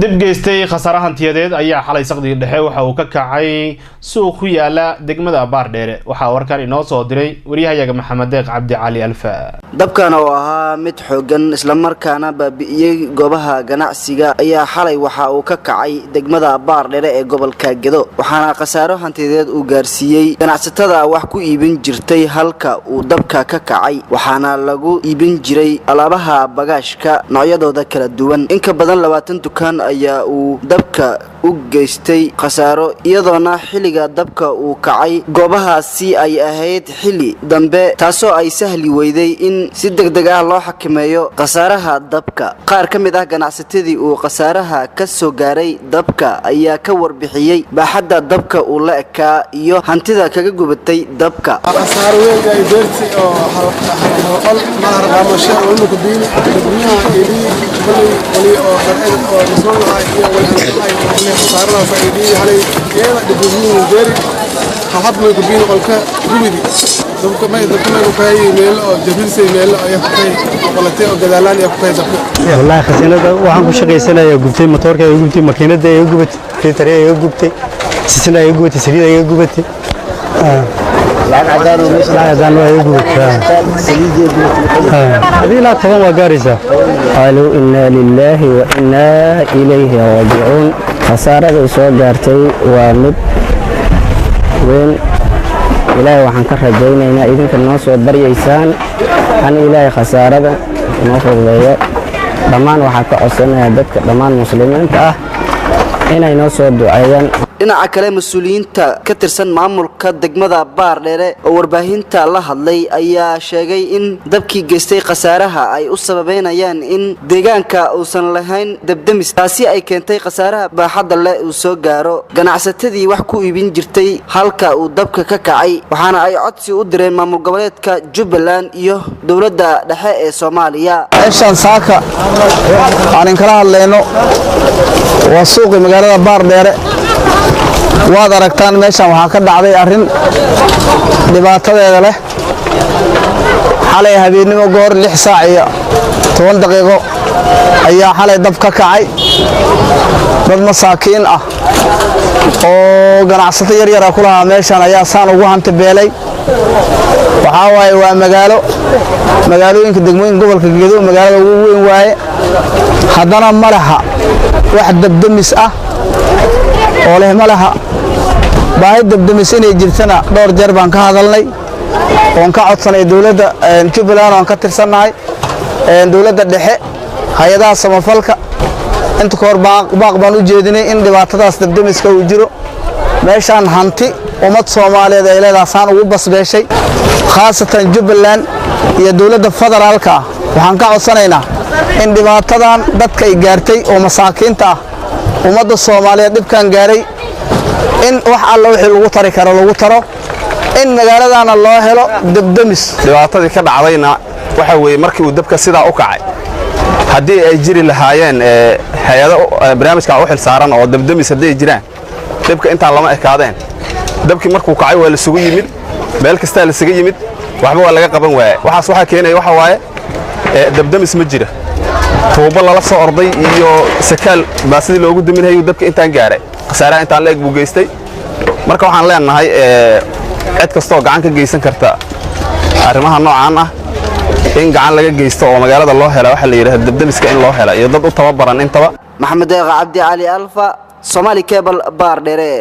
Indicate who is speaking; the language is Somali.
Speaker 1: dib geystay khasaare hantiyadeed ayaa xalay saqdiga dhexe waxa uu ka kacay suuq ku yaala degmada Baardheere waxa warkan inoo soo diray wariyahayaga Maxamed Deeq Cabdi Cali Alfa.
Speaker 2: dabkan oo ahaa mid xoogan isla markaana baabi'iyay goobaha ganacsiga ayaa xalay waxa uu ka kacay degmada Baardheere ee gobolka Gedo waxaana khasaaro hantiyadeed uu gaarsiiyay ganacsatada wax ku iibin jirtay halka uu dabka ka kacay waxaana lagu iibin jiray alaabaha bagaashka noocyadooda kala duwan in ka badan 20 dukaan ayaa uu dabka u geystay khasaaro iyadoona xilliga dabka uu kacay goobahaasi ay ahayd xilli dambe taasoo ay sahli weyday in si degdeg ah loo xakameeyo khasaaraha dabka qaar ka mid ah ganacsatadii uu khasaaraha ka soo gaaray dabka ayaa ka warbixiyay baaxadda dabka uu la ekaa iyo hantida kaga gubatay dabka
Speaker 3: khasaaro weyn ay deertay oo hal maarqamasho oo ku diin dadweynaha ili oo qarxad oo soo iyo walxanahay khasaarada faa'iidey halay iyada dadweynaha deeri xad ma ku diin qolka gubidi dabka ma ku kay meel oo jabisay meel ay ku kay qalatay oo gadaalaan ay ku kay dabka
Speaker 4: wallahi khasaanada waxaan ku shaqeysanayaa gubtay motorka ay gubtay makiinada ay gubtay filtr ay gubtay sisina ay gubtay saliid ay gubtay lacag cadaan ay gubtay saliid ay gubtay hadii la taban waa gaaraysa qalu inna lillahi wa inna ilayhi raaji'un khasaarada soo gaartay waa mid weyn ilaahay waxaan ka rajaynaynaa idinka noo soo baryaysaan an ilaahay khasaarada noo fududeeyo dhammaan waxaan ka codsanayaa dadka dhammaan muslimiinta ah inay noo soo duceeyaan
Speaker 2: dhinaca kale mas'uuliyiinta ka tirsan maamulka degmada Baardheere oo warbaahinta la hadlay ayaa sheegay in dabkii geystay khasaaraha ay u sababeynayaan in deegaanka uusan lahayn dabdamis taasi ay keentay khasaaraha baaxadda leh uu soo gaaro ganacsatadii wax ku iibin jirtay halka uu dabka ka kacay waxaana ay codsi u direen maamul goboleedka Jubbaland iyo dawladda dhexe ee Soomaaliya
Speaker 5: meeshan saaka aan kala hadlayno waa suuqa magaalada Baardheere waad aragtaan meeshan waxa ka dhacday arin dhibaatadeeda leh xalay habeenimo goor 6 saac iyo 10 daqiiqo ayaa xalay dab ka kacay dad masaakiin ah oo ganacsato yar yar ku lahaa meeshan ayaa saan ugu hanti beelay waxa waaye waa magaalooyinka degmooyinka gobolka Gedo magaalada ugu weyn waaye haddana malaha wax dabdamis ah oo leh malaha baahi dabdamis inay jirtana dhowr jeer baan ka hadalnay oo ka codsanay dawladda Jubbaland oo ka tirsanahay dawladda dhexe hay'adaha samafalka inta koor baaq baan u jeedinay in dhibaatadaas dabdamiska uu jiro meeshan hanti ummad Soomaaliyeed ay leedahay saan ugu basbeeshay khaasatan Jubbaland iyo dawladda federaalka waxaan ka codsanaynaa in dhibaatadan dadka ay gaartay oo masaakiinta ah ummadda Soomaaliyeed dibkan gaaray in wax alla wixii lagu tari karo lagu taro in magaaladana loo helo dabdamis
Speaker 6: dhibaatadii ka dhacdayna waxa weeye markii uu dabka sidaa u kacay hadii ay jiri lahaayeen hay'ado barnaamijka u xil saaran oo dabdamis hadii jiraan dabka inta lama ekaadeen dabkii markuu kacay waa la sugu yimid meel kasta la sugu yimid waxba waa laga qaban waayay waxaas waxa keenay waxa waaye dabdamis ma jira tuubo lala soo orday iyo sakaal baasidii loogu daminayo dabka intaan gaaray khasaaraha intaan la eeg buu geystay marka waxaan leenahay cid kasto gacan ka geysan karta arrimaha noocan ah in gacan laga geysto oo magaalada loo helo waxa la yiraahdo dabdamiska in loo helo iyo dad u tababaran intaba
Speaker 2: Maxamed Deeq Cabdi Cali Alfa Somali Cable Baardheere.